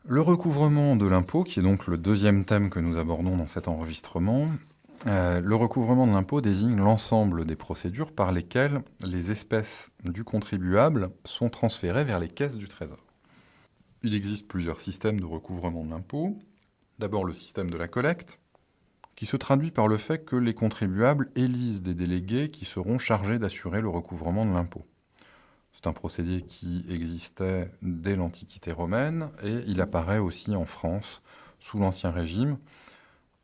Le recouvrement de l'impôt, qui est donc le deuxième thème que nous abordons dans cet enregistrement, le recouvrement de l'impôt désigne l'ensemble des procédures par lesquelles les espèces du contribuable sont transférées vers les caisses du Trésor. Il existe plusieurs systèmes de recouvrement de l'impôt. D'abord le système de la collecte, qui se traduit par le fait que les contribuables élisent des délégués qui seront chargés d'assurer le recouvrement de l'impôt. C'est un procédé qui existait dès l'Antiquité romaine et il apparaît aussi en France sous l'Ancien Régime,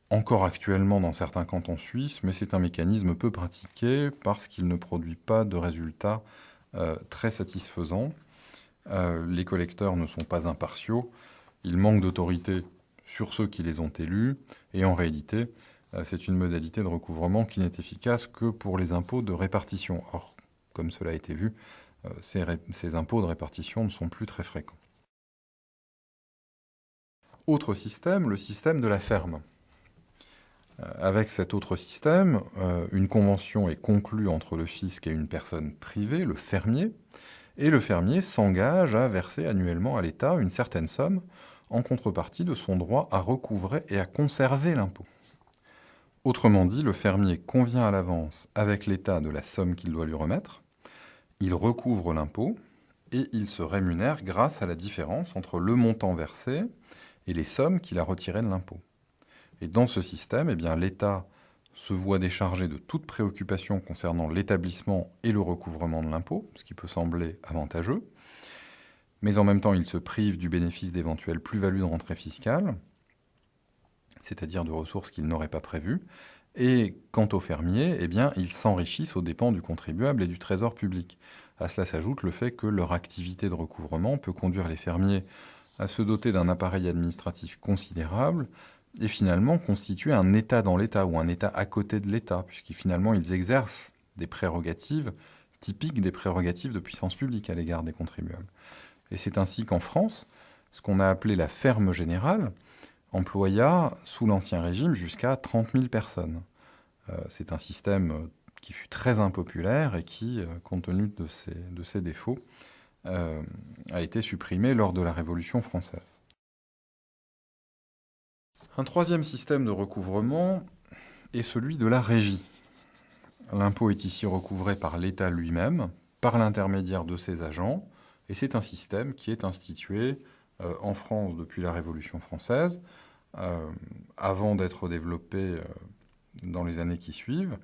encore actuellement dans certains cantons suisses, mais c'est un mécanisme peu pratiqué parce qu'il ne produit pas de résultats très satisfaisants. Les collecteurs ne sont pas impartiaux, ils manquent d'autorité sur ceux qui les ont élus, et en réalité, c'est une modalité de recouvrement qui n'est efficace que pour les impôts de répartition. Or, comme cela a été vu, ces impôts de répartition ne sont plus très fréquents. Autre système, le système de la ferme. Avec cet autre système, une convention est conclue entre le fisc et une personne privée, le fermier, et le fermier s'engage à verser annuellement à l'État une certaine somme en contrepartie de son droit à recouvrer et à conserver l'impôt. Autrement dit, le fermier convient à l'avance avec l'État de la somme qu'il doit lui remettre, il recouvre l'impôt et il se rémunère grâce à la différence entre le montant versé et les sommes qu'il a retirées de l'impôt. Et dans ce système, l'État se voit déchargé de toute préoccupation concernant l'établissement et le recouvrement de l'impôt, ce qui peut sembler avantageux, mais en même temps, il se prive du bénéfice d'éventuelles plus-values de rentrée fiscale, c'est-à-dire de ressources qu'il n'aurait pas prévues, et quant aux fermiers, ils s'enrichissent aux dépens du contribuable et du trésor public. À cela s'ajoute le fait que leur activité de recouvrement peut conduire les fermiers à se doter d'un appareil administratif considérable et finalement constituer un État dans l'État ou un État à côté de l'État, puisqu'ils exercent des prérogatives typiques des prérogatives de puissance publique à l'égard des contribuables. Et c'est ainsi qu'en France, ce qu'on a appelé la ferme générale employa, sous l'Ancien Régime, jusqu'à 30 000 personnes. C'est un système qui fut très impopulaire et qui, compte tenu de ses défauts, a été supprimé lors de la Révolution française. Un troisième système de recouvrement est celui de la régie. L'impôt est ici recouvré par l'État lui-même, par l'intermédiaire de ses agents, et c'est un système qui est institué en France depuis la Révolution française, avant d'être développé dans les années qui suivent.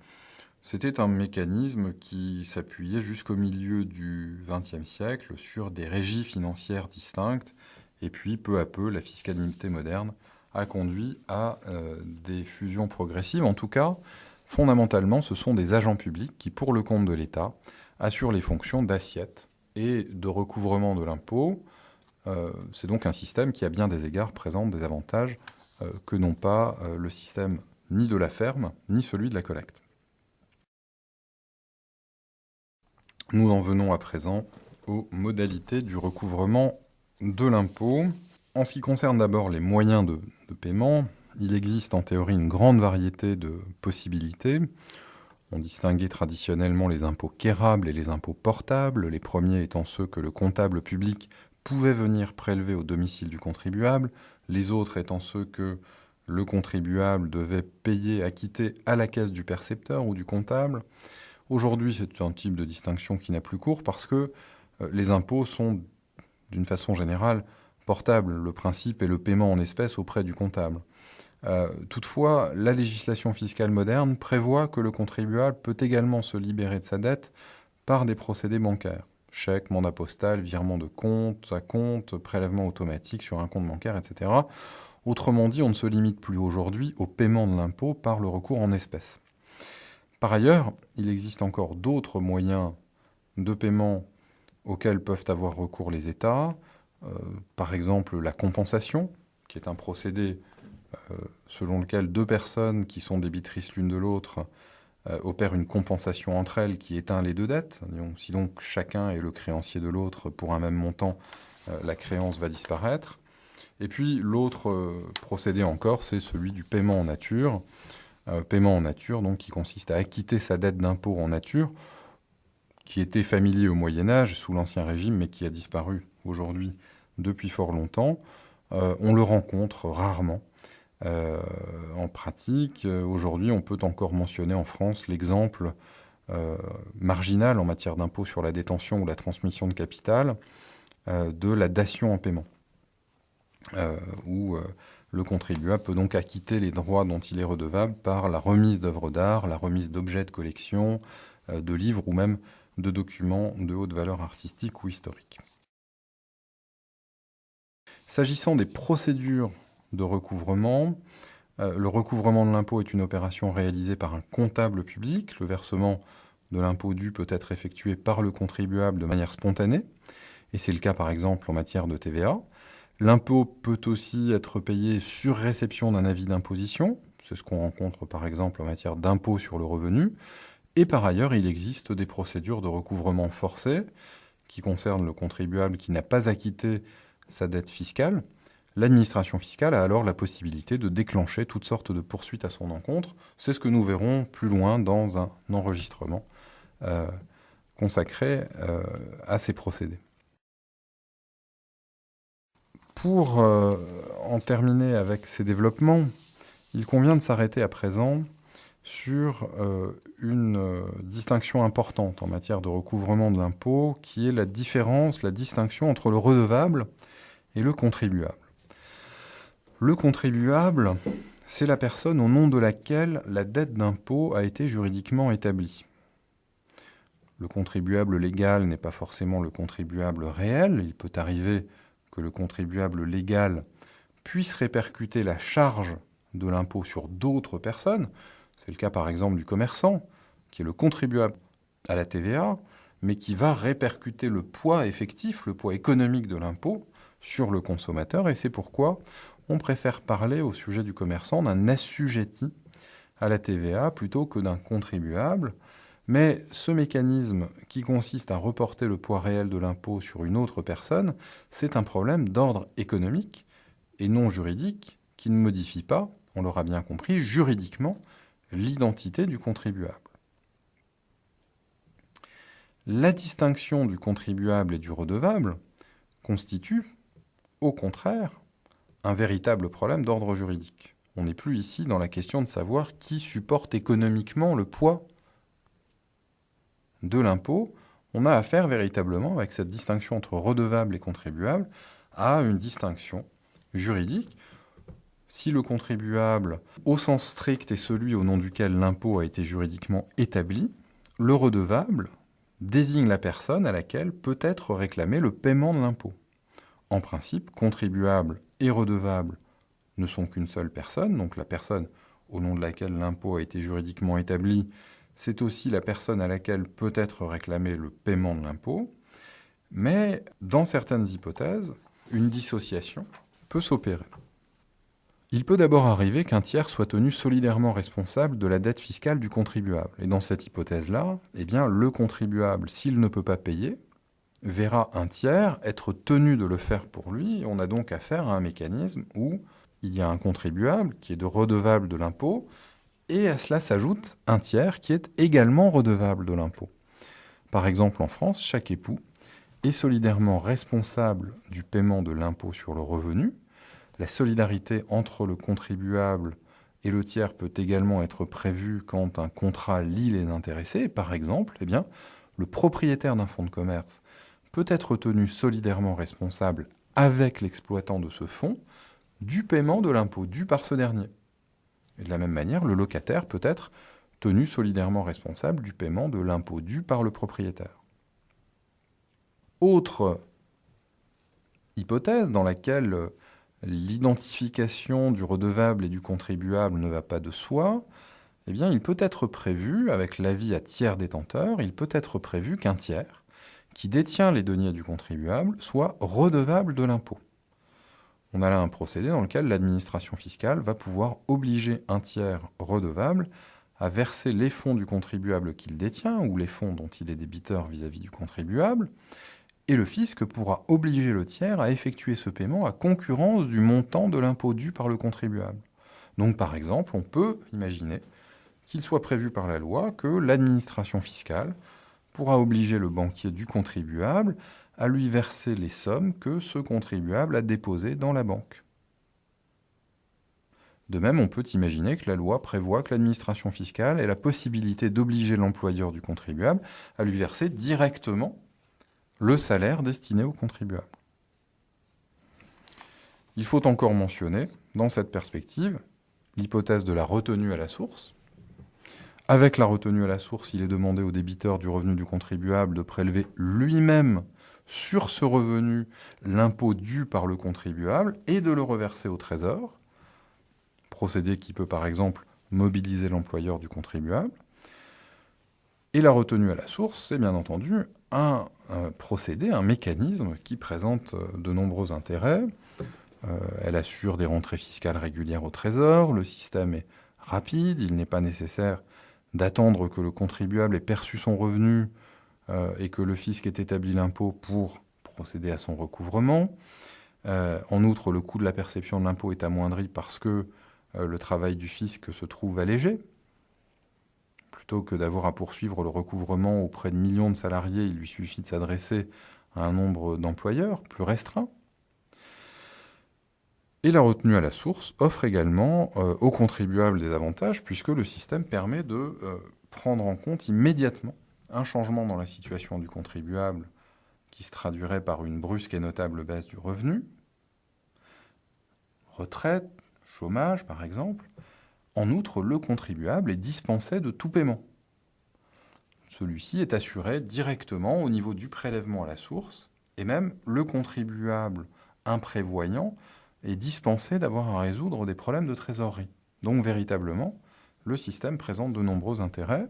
C'était un mécanisme qui s'appuyait jusqu'au milieu du XXe siècle sur des régies financières distinctes, et puis peu à peu, la fiscalité moderne a conduit à des fusions progressives. En tout cas, fondamentalement, ce sont des agents publics qui, pour le compte de l'État, assurent les fonctions d'assiette et de recouvrement de l'impôt. C'est donc un système qui, à bien des égards, présente des avantages que n'ont pas le système ni de la ferme, ni celui de la collecte. Nous en venons à présent aux modalités du recouvrement de l'impôt. En ce qui concerne d'abord les moyens de paiement, il existe en théorie une grande variété de possibilités. On distinguait traditionnellement les impôts quérables et les impôts portables, les premiers étant ceux que le comptable public pouvait venir prélever au domicile du contribuable, les autres étant ceux que le contribuable devait payer, acquitter à la caisse du percepteur ou du comptable. Aujourd'hui, c'est un type de distinction qui n'a plus cours parce que les impôts sont, d'une façon générale, portables. Le principe est le paiement en espèces auprès du comptable. Toutefois, la législation fiscale moderne prévoit que le contribuable peut également se libérer de sa dette par des procédés bancaires. Chèque, mandat postal, virement de compte à compte, prélèvement automatique sur un compte bancaire, etc. Autrement dit, on ne se limite plus aujourd'hui au paiement de l'impôt par le recours en espèces. Par ailleurs, il existe encore d'autres moyens de paiement auxquels peuvent avoir recours les États. Par exemple, la compensation, qui est un procédé selon lequel deux personnes qui sont débitrices l'une de l'autre opèrent une compensation entre elles qui éteint les deux dettes. Si donc chacun est le créancier de l'autre pour un même montant, la créance va disparaître. Et puis l'autre procédé encore, c'est celui du paiement en nature. Paiement en nature, donc, qui consiste à acquitter sa dette d'impôt en nature, qui était familier au Moyen-Âge, sous l'Ancien Régime, mais qui a disparu aujourd'hui depuis fort longtemps. on le rencontre rarement. En pratique, aujourd'hui, on peut encore mentionner en France l'exemple marginal en matière d'impôt sur la détention ou la transmission de capital de la dation en paiement, où le contribuable peut donc acquitter les droits dont il est redevable par la remise d'œuvres d'art, la remise d'objets de collection, de livres ou même de documents de haute valeur artistique ou historique. S'agissant des procédures de recouvrement, le recouvrement de l'impôt est une opération réalisée par un comptable public. Le versement de l'impôt dû peut être effectué par le contribuable de manière spontanée, et c'est le cas par exemple en matière de TVA. L'impôt peut aussi être payé sur réception d'un avis d'imposition, c'est ce qu'on rencontre par exemple en matière d'impôt sur le revenu, et par ailleurs il existe des procédures de recouvrement forcé qui concernent le contribuable qui n'a pas acquitté sa dette fiscale. L'administration fiscale a alors la possibilité de déclencher toutes sortes de poursuites à son encontre. C'est ce que nous verrons plus loin dans un enregistrement consacré à ces procédés. Pour en terminer avec ces développements, il convient de s'arrêter à présent sur une distinction importante en matière de recouvrement de l'impôt, qui est la distinction entre le redevable et le contribuable. Le contribuable, c'est la personne au nom de laquelle la dette d'impôt a été juridiquement établie. Le contribuable légal n'est pas forcément le contribuable réel. Il peut arriver que le contribuable légal puisse répercuter la charge de l'impôt sur d'autres personnes. C'est le cas par exemple du commerçant, qui est le contribuable à la TVA, mais qui va répercuter le poids effectif, le poids économique de l'impôt sur le consommateur. Et c'est pourquoi on préfère parler au sujet du commerçant d'un assujetti à la TVA plutôt que d'un contribuable. Mais ce mécanisme qui consiste à reporter le poids réel de l'impôt sur une autre personne, c'est un problème d'ordre économique et non juridique qui ne modifie pas, on l'aura bien compris, juridiquement l'identité du contribuable. La distinction du contribuable et du redevable constitue, au contraire, un véritable problème d'ordre juridique. On n'est plus ici dans la question de savoir qui supporte économiquement le poids de l'impôt. On a affaire véritablement, avec cette distinction entre redevable et contribuable, à une distinction juridique. Si le contribuable, au sens strict, est celui au nom duquel l'impôt a été juridiquement établi, le redevable désigne la personne à laquelle peut être réclamé le paiement de l'impôt. En principe, contribuable et redevable ne sont qu'une seule personne, donc la personne au nom de laquelle l'impôt a été juridiquement établi, c'est aussi la personne à laquelle peut être réclamé le paiement de l'impôt, mais dans certaines hypothèses, une dissociation peut s'opérer. Il peut d'abord arriver qu'un tiers soit tenu solidairement responsable de la dette fiscale du contribuable. Et dans cette hypothèse-là, eh bien, le contribuable, s'il ne peut pas payer, verra un tiers être tenu de le faire pour lui. On a donc affaire à un mécanisme où il y a un contribuable qui est de redevable de l'impôt, et à cela s'ajoute un tiers qui est également redevable de l'impôt. Par exemple, en France, chaque époux est solidairement responsable du paiement de l'impôt sur le revenu. La solidarité entre le contribuable et le tiers peut également être prévue quand un contrat lie les intéressés. Par exemple, eh bien, le propriétaire d'un fonds de commerce peut être tenu solidairement responsable avec l'exploitant de ce fonds du paiement de l'impôt dû par ce dernier. Et de la même manière, le locataire peut être tenu solidairement responsable du paiement de l'impôt dû par le propriétaire. Autre hypothèse dans laquelle l'identification du redevable et du contribuable ne va pas de soi, eh bien, il peut être prévu, avec l'avis à tiers détenteur, il peut être prévu qu'un tiers qui détient les deniers du contribuable soit redevable de l'impôt. On a là un procédé dans lequel l'administration fiscale va pouvoir obliger un tiers redevable à verser les fonds du contribuable qu'il détient ou les fonds dont il est débiteur vis-à-vis du contribuable, et le fisc pourra obliger le tiers à effectuer ce paiement à concurrence du montant de l'impôt dû par le contribuable. Donc par exemple, on peut imaginer qu'il soit prévu par la loi que l'administration fiscale pourra obliger le banquier du contribuable à lui verser les sommes que ce contribuable a déposées dans la banque. De même, on peut imaginer que la loi prévoit que l'administration fiscale ait la possibilité d'obliger l'employeur du contribuable à lui verser directement le salaire destiné au contribuable. Il faut encore mentionner, dans cette perspective, l'hypothèse de la retenue à la source. Avec la retenue à la source, il est demandé au débiteur du revenu du contribuable de prélever lui-même sur ce revenu l'impôt dû par le contribuable et de le reverser au Trésor, procédé qui peut par exemple mobiliser l'employeur du contribuable. Et la retenue à la source, c'est bien entendu un procédé, un mécanisme qui présente de nombreux intérêts. Elle assure des rentrées fiscales régulières au Trésor, le système est rapide, il n'est pas nécessaire d'attendre que le contribuable ait perçu son revenu et que le fisc ait établi l'impôt pour procéder à son recouvrement. En outre, le coût de la perception de l'impôt est amoindri parce que le travail du fisc se trouve allégé. Plutôt que d'avoir à poursuivre le recouvrement auprès de millions de salariés, il lui suffit de s'adresser à un nombre d'employeurs plus restreint. Et la retenue à la source offre également aux contribuables des avantages puisque le système permet de prendre en compte immédiatement un changement dans la situation du contribuable qui se traduirait par une brusque et notable baisse du revenu, retraite, chômage par exemple. En outre, le contribuable est dispensé de tout paiement. Celui-ci est assuré directement au niveau du prélèvement à la source et même le contribuable imprévoyant est dispensé d'avoir à résoudre des problèmes de trésorerie. Donc véritablement, le système présente de nombreux intérêts,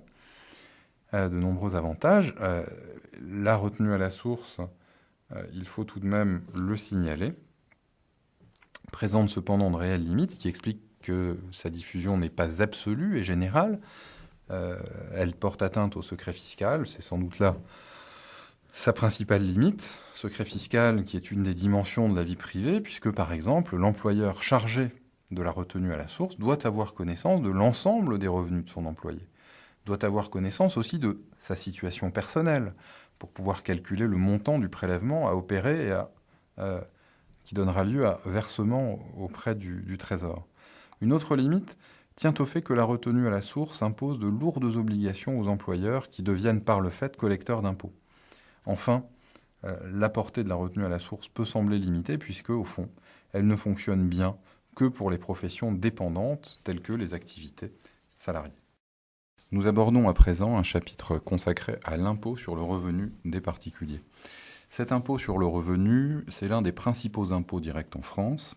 de nombreux avantages. La retenue à la source, il faut tout de même le signaler, présente cependant de réelles limites, ce qui explique que sa diffusion n'est pas absolue et générale. Elle porte atteinte au secret fiscal, c'est sans doute là sa principale limite, secret fiscal qui est une des dimensions de la vie privée, puisque par exemple l'employeur chargé de la retenue à la source doit avoir connaissance de l'ensemble des revenus de son employé, doit avoir connaissance aussi de sa situation personnelle, pour pouvoir calculer le montant du prélèvement à opérer et qui donnera lieu à versement auprès du Trésor. Une autre limite tient au fait que la retenue à la source impose de lourdes obligations aux employeurs qui deviennent par le fait collecteurs d'impôts. Enfin, la portée de la retenue à la source peut sembler limitée puisque, au fond, elle ne fonctionne bien que pour les professions dépendantes telles que les activités salariées. Nous abordons à présent un chapitre consacré à l'impôt sur le revenu des particuliers. Cet impôt sur le revenu, c'est l'un des principaux impôts directs en France.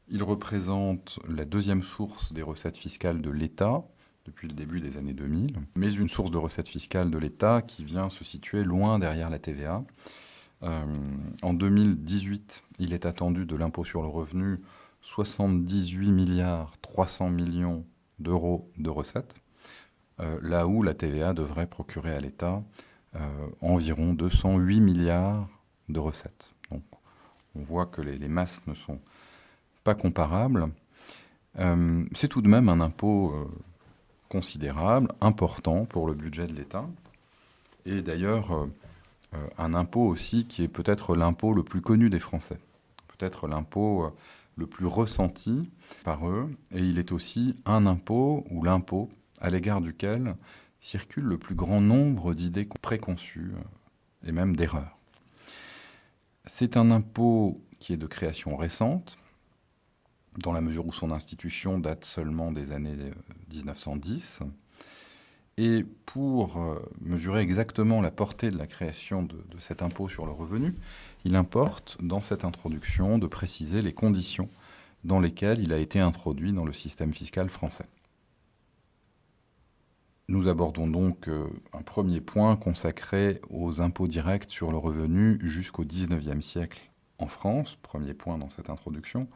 Il représente la deuxième source des recettes fiscales de l'État depuis le début des années 2000, mais une source de recettes fiscales de l'État qui vient se situer loin derrière la TVA. En 2018, il est attendu de l'impôt sur le revenu 78 milliards 300 millions d'euros de recettes, là où la TVA devrait procurer à l'État environ 208 milliards de recettes. Donc, on voit que les masses ne sont pas comparables. C'est tout de même un impôt considérable, important pour le budget de l'État. Et d'ailleurs, un impôt aussi qui est peut-être l'impôt le plus connu des Français, peut-être l'impôt le plus ressenti par eux. Et il est aussi un impôt, ou l'impôt, à l'égard duquel circule le plus grand nombre d'idées préconçues et même d'erreurs. C'est un impôt qui est de création récente, dans la mesure où son institution date seulement des années 1910. Et pour mesurer exactement la portée de la création de cet impôt sur le revenu, il importe, dans cette introduction, de préciser les conditions dans lesquelles il a été introduit dans le système fiscal français. Nous abordons donc un premier point consacré aux impôts directs sur le revenu jusqu'au XIXe siècle en France, premier point dans cette introduction,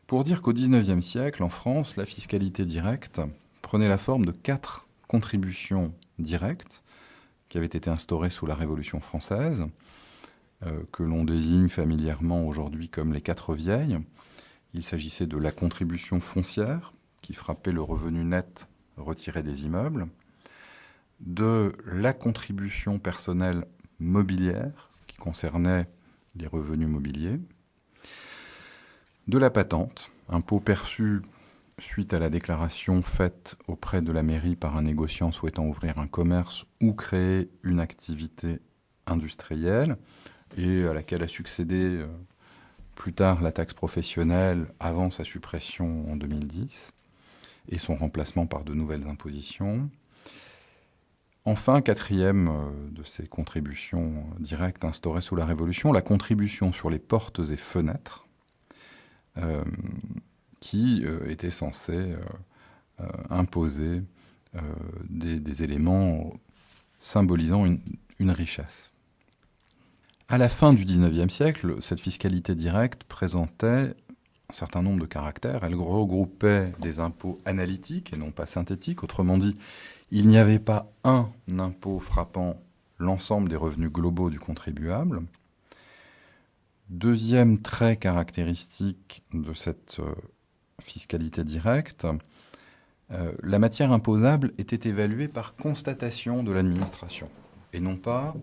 pour dire qu'au XIXe siècle, en France, la fiscalité directe prenait la forme de 4 contributions directes qui avaient été instaurées sous la Révolution française, que l'on désigne familièrement aujourd'hui comme les 4 vieilles. Il s'agissait de la contribution foncière, qui frappait le revenu net retiré des immeubles, de la contribution personnelle mobilière, qui concernait les revenus mobiliers, de la patente, impôt perçu suite à la déclaration faite auprès de la mairie par un négociant souhaitant ouvrir un commerce ou créer une activité industrielle, et à laquelle a succédé plus tard la taxe professionnelle avant sa suppression en 2010 et son remplacement par de nouvelles impositions. Enfin, quatrième de ces contributions directes instaurées sous la Révolution, la contribution sur les portes et fenêtres, qui était censée imposer des éléments symbolisant une richesse. À la fin du XIXe siècle, cette fiscalité directe présentait un certain nombre de caractères. Elle regroupait des impôts analytiques et non pas synthétiques. Autrement dit, il n'y avait pas un impôt frappant l'ensemble des revenus globaux du contribuable. Deuxième trait caractéristique de cette fiscalité directe, la matière imposable était évaluée par constatation de l'administration et non pas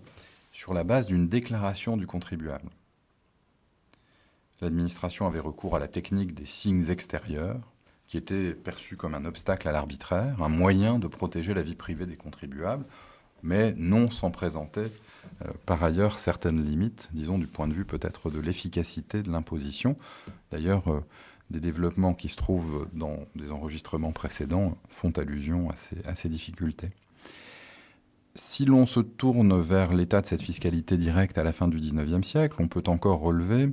sur la base d'une déclaration du contribuable. L'administration avait recours à la technique des signes extérieurs, qui était perçue comme un obstacle à l'arbitraire, un moyen de protéger la vie privée des contribuables, mais non sans présenter par ailleurs certaines limites, disons du point de vue peut-être de l'efficacité de l'imposition. D'ailleurs, des développements qui se trouvent dans des enregistrements précédents font allusion à ces difficultés. Si l'on se tourne vers l'état de cette fiscalité directe à la fin du XIXe siècle, on peut encore relever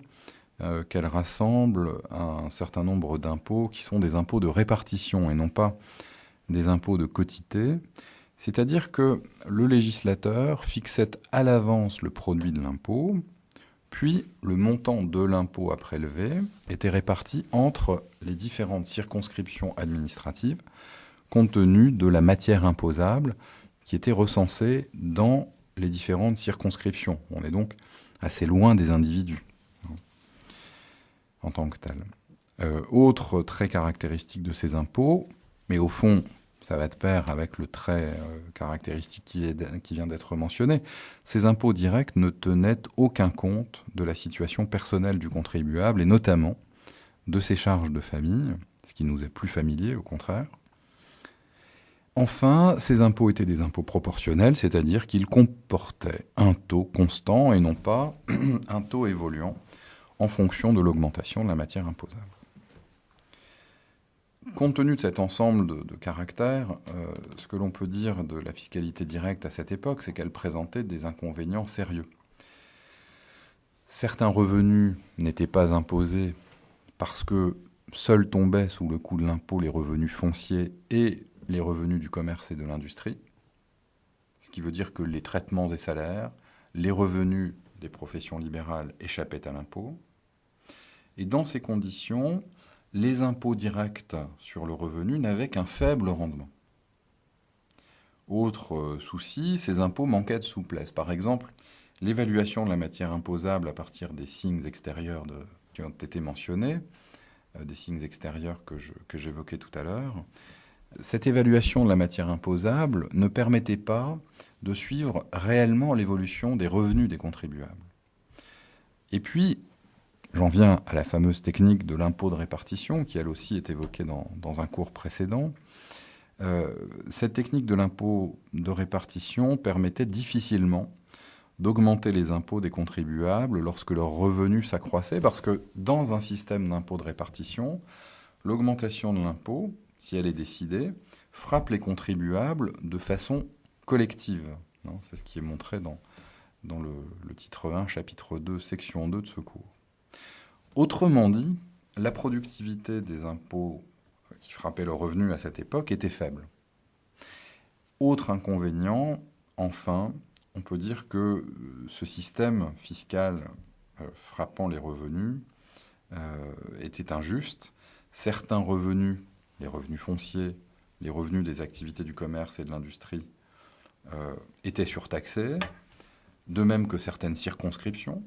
qu'elle rassemble un certain nombre d'impôts qui sont des impôts de répartition et non pas des impôts de quotité. C'est-à-dire que le législateur fixait à l'avance le produit de l'impôt, puis le montant de l'impôt à prélever était réparti entre les différentes circonscriptions administratives compte tenu de la matière imposable qui était recensée dans les différentes circonscriptions. On est donc assez loin des individus en tant que tel. Autre trait caractéristique de ces impôts, mais au fond, ça va de pair avec le trait caractéristique qui vient d'être mentionné, ces impôts directs ne tenaient aucun compte de la situation personnelle du contribuable et notamment de ses charges de famille, ce qui nous est plus familier au contraire. Enfin, ces impôts étaient des impôts proportionnels, c'est-à-dire qu'ils comportaient un taux constant et non pas un taux évoluant en fonction de l'augmentation de la matière imposable. Compte tenu de cet ensemble de caractères, ce que l'on peut dire de la fiscalité directe à cette époque, c'est qu'elle présentait des inconvénients sérieux. Certains revenus n'étaient pas imposés parce que seuls tombaient sous le coup de l'impôt les revenus fonciers et les revenus du commerce et de l'industrie, ce qui veut dire que les traitements et salaires, les revenus des professions libérales échappaient à l'impôt. Et dans ces conditions, les impôts directs sur le revenu n'avaient qu'un faible rendement. Autre souci, ces impôts manquaient de souplesse. Par exemple, l'évaluation de la matière imposable à partir des signes extérieurs qui ont été mentionnés, des signes extérieurs que j'évoquais tout à l'heure, cette évaluation de la matière imposable ne permettait pas de suivre réellement l'évolution des revenus des contribuables. Et puis, j'en viens à la fameuse technique de l'impôt de répartition, qui elle aussi est évoquée dans un cours précédent. Cette technique de l'impôt de répartition permettait difficilement d'augmenter les impôts des contribuables lorsque leurs revenus s'accroissaient, parce que dans un système d'impôt de répartition, l'augmentation de l'impôt, si elle est décidée, frappe les contribuables de façon collective. C'est ce qui est montré dans le titre 1, chapitre 2, section 2 de ce cours. Autrement dit, la productivité des impôts qui frappaient le revenu à cette époque était faible. Autre inconvénient, enfin, on peut dire que ce système fiscal frappant les revenus était injuste. Certains revenus, les revenus fonciers, les revenus des activités du commerce et de l'industrie, étaient surtaxés, de même que certaines circonscriptions.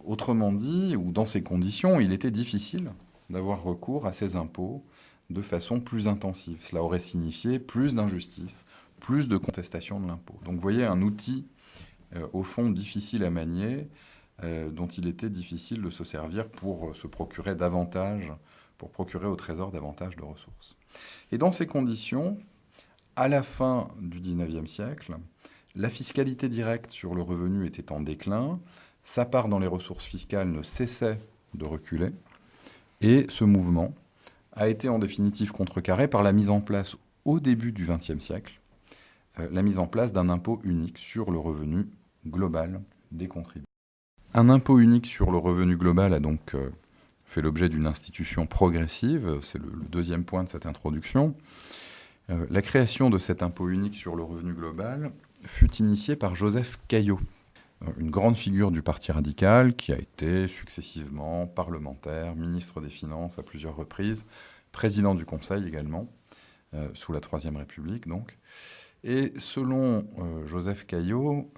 Autrement dit, ou dans ces conditions, il était difficile d'avoir recours à ces impôts de façon plus intensive. Cela aurait signifié plus d'injustice, plus de contestation de l'impôt. Donc vous voyez un outil au fond difficiles à manier, dont il était difficile de se servir pour se procurer davantage, pour procurer au Trésor davantage de ressources. Et dans ces conditions, à la fin du XIXe siècle, la fiscalité directe sur le revenu était en déclin, sa part dans les ressources fiscales ne cessait de reculer, et ce mouvement a été en définitive contrecarré par la mise en place, au début du XXe siècle, la mise en place d'un impôt unique sur le revenu global des contribuables. Un impôt unique sur le revenu global a donc fait l'objet d'une institution progressive, c'est le deuxième point de cette introduction. La création de cet impôt unique sur le revenu global fut initiée par Joseph Caillaux, une grande figure du Parti radical qui a été successivement parlementaire, ministre des Finances à plusieurs reprises, président du Conseil également, sous la Troisième République donc. Et selon Joseph Caillaux,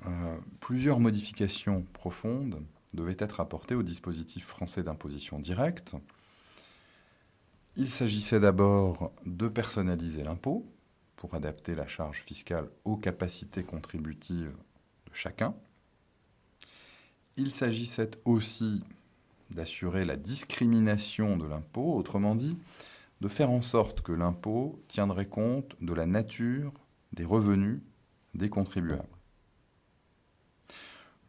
plusieurs modifications profondes devaient être apportées au dispositif français d'imposition directe. Il s'agissait d'abord de personnaliser l'impôt pour adapter la charge fiscale aux capacités contributives de chacun. Il s'agissait aussi d'assurer la discrimination de l'impôt, autrement dit, de faire en sorte que l'impôt tiendrait compte de la nature des revenus des contribuables.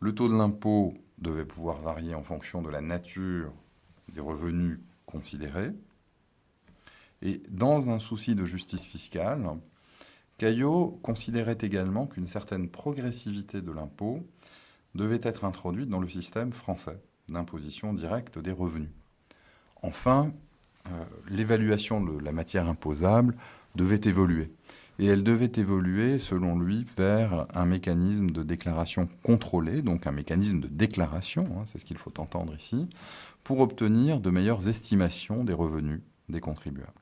Le taux de l'impôt devait pouvoir varier en fonction de la nature des revenus considérés. Et dans un souci de justice fiscale, Caillaux considérait également qu'une certaine progressivité de l'impôt devait être introduite dans le système français d'imposition directe des revenus. Enfin, l'évaluation de la matière imposable devait évoluer. Et elle devait évoluer, selon lui, vers un mécanisme de déclaration contrôlée, donc un mécanisme de déclaration, c'est ce qu'il faut entendre ici, pour obtenir de meilleures estimations des revenus des contribuables.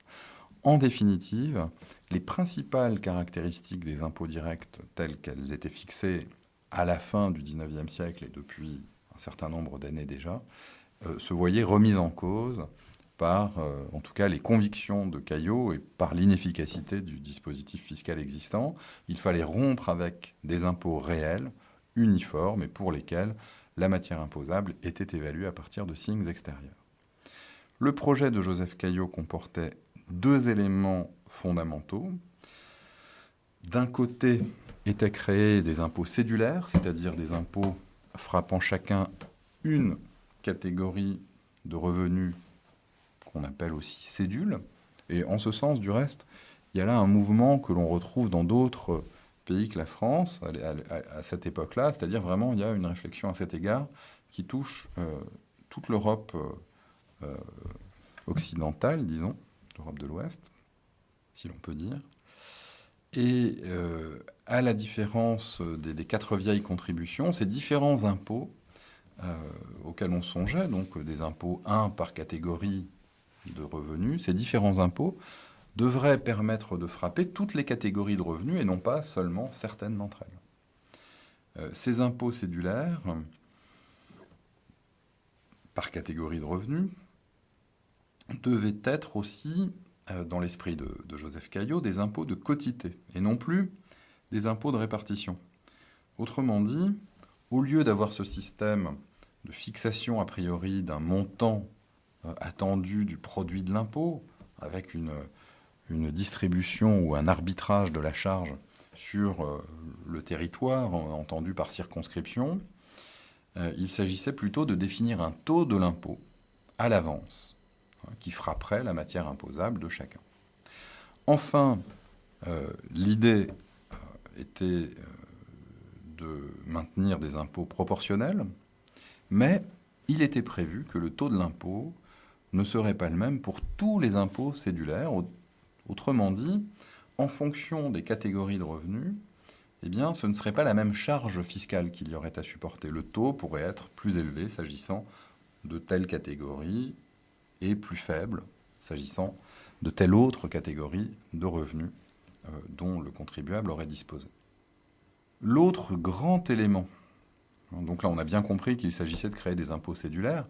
En définitive, les principales caractéristiques des impôts directs telles qu'elles étaient fixées à la fin du XIXe siècle et depuis un certain nombre d'années déjà, se voyaient remises en cause par, en tout cas, les convictions de Caillaux et par l'inefficacité du dispositif fiscal existant. Il fallait rompre avec des impôts réels, uniformes, et pour lesquels la matière imposable était évaluée à partir de signes extérieurs. Le projet de Joseph Caillaux comportait deux éléments fondamentaux. D'un côté, étaient créés des impôts cédulaires, c'est-à-dire des impôts frappant chacun une catégorie de revenus qu'on appelle aussi cédules. Et en ce sens, du reste, il y a là un mouvement que l'on retrouve dans d'autres pays que la France à cette époque-là, c'est-à-dire vraiment il y a une réflexion à cet égard qui touche toute l'Europe occidentale, disons, l'Europe de l'Ouest, si l'on peut dire. Et à la différence des quatre vieilles contributions, ces différents impôts auxquels on songeait, donc des impôts 1 par catégorie de revenus, ces différents impôts devraient permettre de frapper toutes les catégories de revenus et non pas seulement certaines d'entre elles. Ces impôts cédulaires, par catégorie de revenus, devaient être aussi, dans l'esprit de Joseph Caillaux, des impôts de quotité et non plus des impôts de répartition. Autrement dit, au lieu d'avoir ce système de fixation a priori d'un montant attendu du produit de l'impôt, avec une distribution ou un arbitrage de la charge sur le territoire, entendu par circonscription, il s'agissait plutôt de définir un taux de l'impôt à l'avance, qui frapperait la matière imposable de chacun. Enfin, l'idée était de maintenir des impôts proportionnels, mais il était prévu que le taux de l'impôt ne serait pas le même pour tous les impôts cédulaires. Autrement dit, en fonction des catégories de revenus, eh bien, ce ne serait pas la même charge fiscale qu'il y aurait à supporter. Le taux pourrait être plus élevé s'agissant de telle catégorie et plus faible s'agissant de telle autre catégorie de revenus dont le contribuable aurait disposé. L'autre grand élément, donc là on a bien compris qu'il s'agissait de créer des impôts cédulaires,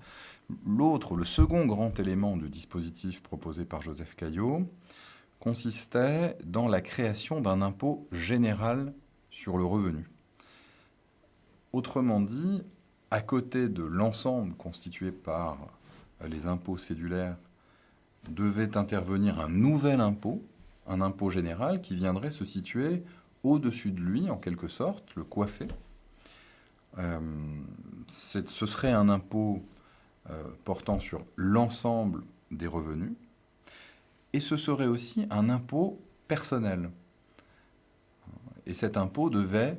le second grand élément du dispositif proposé par Joseph Caillaux consistait dans la création d'un impôt général sur le revenu. Autrement dit, à côté de l'ensemble constitué par les impôts cédulaires, devait intervenir un nouvel impôt, un impôt général qui viendrait se situer au-dessus de lui, en quelque sorte, le coiffer. Ce serait un impôt portant sur l'ensemble des revenus, et ce serait aussi un impôt personnel. Et cet impôt devait,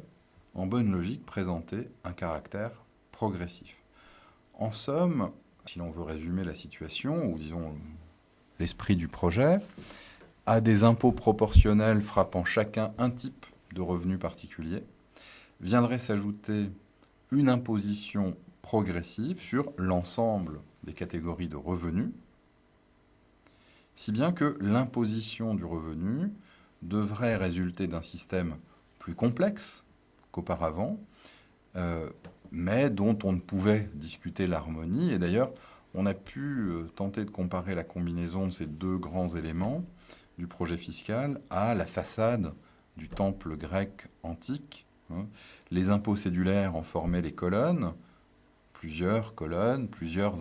en bonne logique, présenter un caractère progressif. En somme, si l'on veut résumer la situation, ou disons l'esprit du projet, à des impôts proportionnels frappant chacun un type de revenu particulier, viendrait s'ajouter une imposition progressive sur l'ensemble des catégories de revenus, si bien que l'imposition du revenu devrait résulter d'un système plus complexe qu'auparavant, mais dont on ne pouvait discuter l'harmonie. Et d'ailleurs, on a pu tenter de comparer la combinaison de ces deux grands éléments du projet fiscal à la façade du temple grec antique. Les impôts cédulaires en formaient les colonnes, plusieurs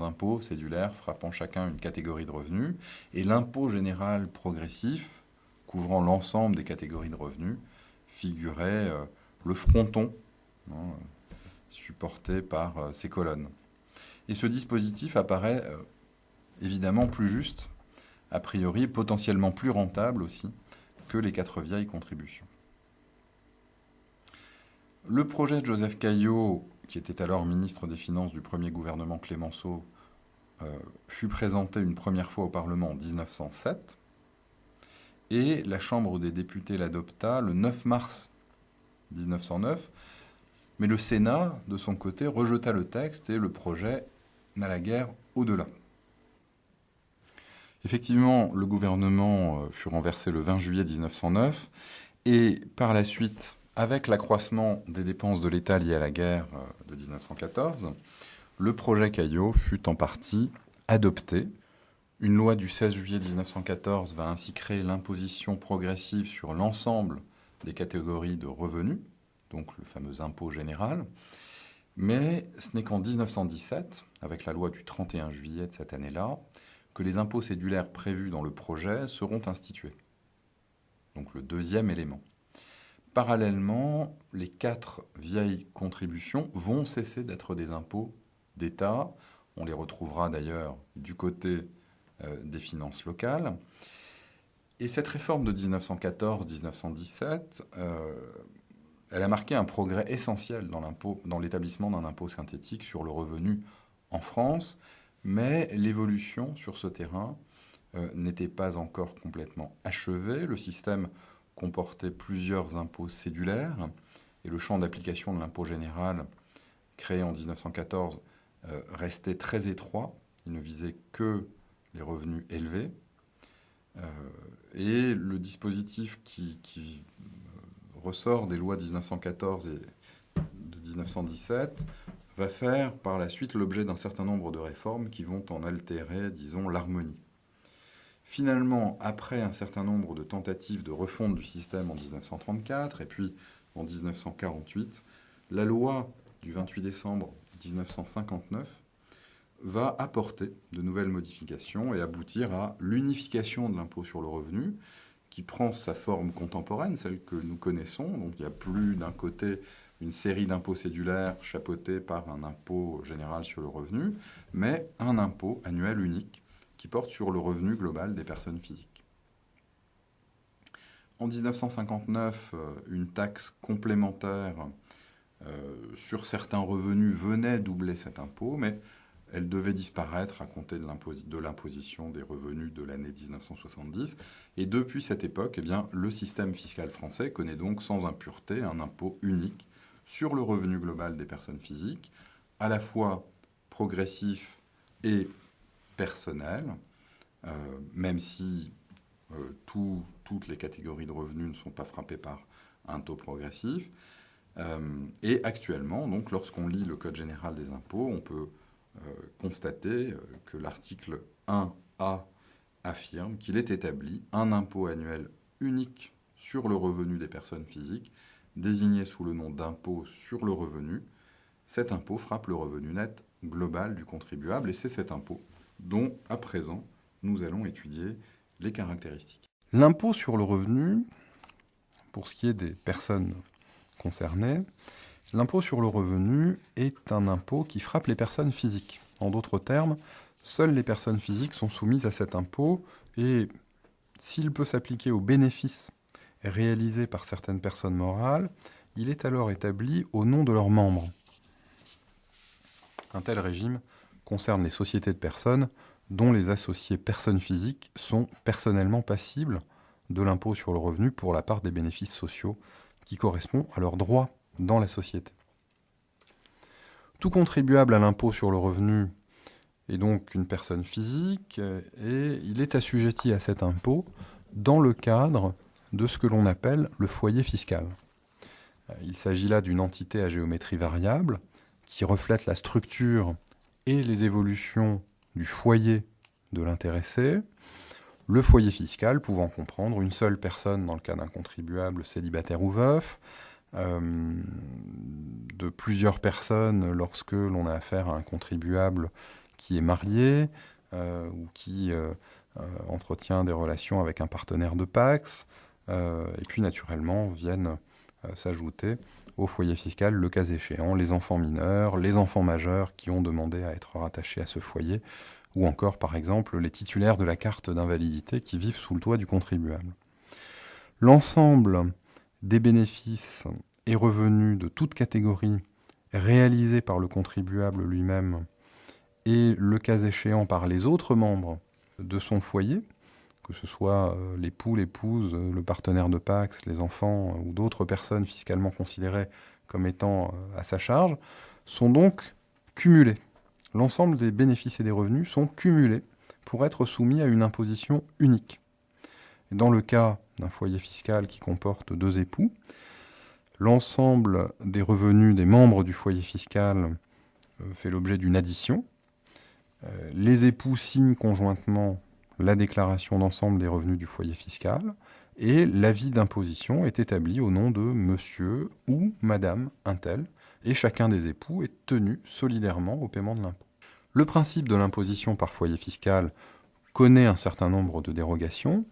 impôts cédulaires frappant chacun une catégorie de revenus, et l'impôt général progressif, couvrant l'ensemble des catégories de revenus, figurait le fronton, supporté par ces colonnes. Et ce dispositif apparaît évidemment plus juste, a priori potentiellement plus rentable aussi, que les 4 vieilles contributions. Le projet de Joseph Caillaux, qui était alors ministre des Finances du premier gouvernement Clémenceau, fut présenté une première fois au Parlement en 1907, et la Chambre des députés l'adopta le 9 mars 1909, mais le Sénat, de son côté, rejeta le texte et le projet n'alla guère au-delà. Effectivement, le gouvernement fut renversé le 20 juillet 1909, et par la suite, avec l'accroissement des dépenses de l'État liées à la guerre de 1914, le projet Caillaux fut en partie adopté. Une loi du 16 juillet 1914 va ainsi créer l'imposition progressive sur l'ensemble des catégories de revenus, donc le fameux impôt général. Mais ce n'est qu'en 1917, avec la loi du 31 juillet de cette année-là, que les impôts cédulaires prévus dans le projet seront institués. Donc le deuxième élément. Parallèlement, les 4 vieilles contributions vont cesser d'être des impôts d'État. On les retrouvera d'ailleurs du côté des finances locales. Et cette réforme de 1914-1917, elle a marqué un progrès essentiel dans l'établissement d'un impôt synthétique sur le revenu en France, mais l'évolution sur ce terrain n'était pas encore complètement achevée. Le système comportait plusieurs impôts cédulaires, et le champ d'application de l'impôt général, créé en 1914, restait très étroit. Il ne visait que les revenus élevés. Et le dispositif qui ressort des lois de 1914 et de 1917 va faire par la suite l'objet d'un certain nombre de réformes qui vont en altérer, disons, l'harmonie. Finalement, après un certain nombre de tentatives de refonte du système en 1934 et puis en 1948, la loi du 28 décembre 1959 va apporter de nouvelles modifications et aboutir à l'unification de l'impôt sur le revenu, qui prend sa forme contemporaine, celle que nous connaissons. Donc il n'y a plus d'un côté une série d'impôts cédulaires chapeautés par un impôt général sur le revenu, mais un impôt annuel unique qui porte sur le revenu global des personnes physiques. En 1959, une taxe complémentaire sur certains revenus venait doubler cet impôt, mais elle devait disparaître à compter de l'imposition des revenus de l'année 1970. Et depuis cette époque, eh bien, le système fiscal français connaît donc sans impureté un impôt unique sur le revenu global des personnes physiques, à la fois progressif et personnel, même si toutes les catégories de revenus ne sont pas frappées par un taux progressif. Et actuellement, donc, lorsqu'on lit le Code général des impôts, on peut constater que l'article 1A affirme qu'il est établi un impôt annuel unique sur le revenu des personnes physiques, désigné sous le nom d'impôt sur le revenu, cet impôt frappe le revenu net global du contribuable, et c'est cet impôt dont, à présent, nous allons étudier les caractéristiques. L'impôt sur le revenu, pour ce qui est des personnes concernées, l'impôt sur le revenu est un impôt qui frappe les personnes physiques. En d'autres termes, seules les personnes physiques sont soumises à cet impôt, et s'il peut s'appliquer aux bénéfices réalisés par certaines personnes morales, il est alors établi au nom de leurs membres. Un tel régime concerne les sociétés de personnes dont les associés personnes physiques sont personnellement passibles de l'impôt sur le revenu pour la part des bénéfices sociaux qui correspond à leurs droits dans la société. Tout contribuable à l'impôt sur le revenu est donc une personne physique et il est assujetti à cet impôt dans le cadre de ce que l'on appelle le foyer fiscal. Il s'agit là d'une entité à géométrie variable qui reflète la structure et les évolutions du foyer de l'intéressé, le foyer fiscal pouvant comprendre une seule personne dans le cas d'un contribuable célibataire ou veuf, de plusieurs personnes lorsque l'on a affaire à un contribuable qui est marié ou qui entretient des relations avec un partenaire de Pacs, et puis naturellement viennent s'ajouter au foyer fiscal, le cas échéant, les enfants mineurs, les enfants majeurs qui ont demandé à être rattachés à ce foyer, ou encore, par exemple, les titulaires de la carte d'invalidité qui vivent sous le toit du contribuable. L'ensemble des bénéfices et revenus de toute catégorie réalisés par le contribuable lui-même et, le cas échéant, par les autres membres de son foyer, que ce soit l'époux, l'épouse, le partenaire de Pacs, les enfants ou d'autres personnes fiscalement considérées comme étant à sa charge, sont donc cumulés. L'ensemble des bénéfices et des revenus sont cumulés pour être soumis à une imposition unique. Et dans le cas d'un foyer fiscal qui comporte 2 époux, l'ensemble des revenus des membres du foyer fiscal fait l'objet d'une addition. Les époux signent conjointement la déclaration d'ensemble des revenus du foyer fiscal, et l'avis d'imposition est établi au nom de monsieur ou madame untel, et chacun des époux est tenu solidairement au paiement de l'impôt. Le principe de l'imposition par foyer fiscal connaît un certain nombre de dérogations.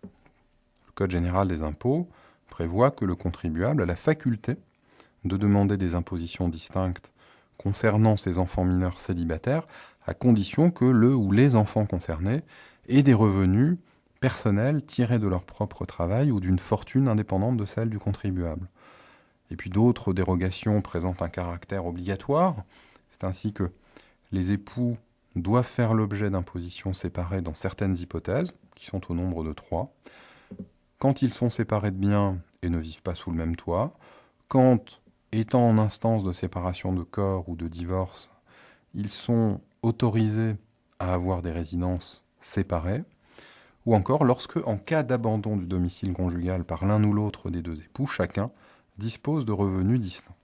Le Code général des impôts prévoit que le contribuable a la faculté de demander des impositions distinctes concernant ses enfants mineurs célibataires, à condition que le ou les enfants concernés aient des revenus personnels tirés de leur propre travail ou d'une fortune indépendante de celle du contribuable. Et puis d'autres dérogations présentent un caractère obligatoire. C'est ainsi que les époux doivent faire l'objet d'impositions séparées dans certaines hypothèses, qui sont au nombre de 3. Quand ils sont séparés de biens et ne vivent pas sous le même toit, quand, étant en instance de séparation de corps ou de divorce, ils sont autorisés à avoir des résidences séparées, ou encore lorsque, en cas d'abandon du domicile conjugal par l'un ou l'autre des 2 époux, chacun dispose de revenus distincts.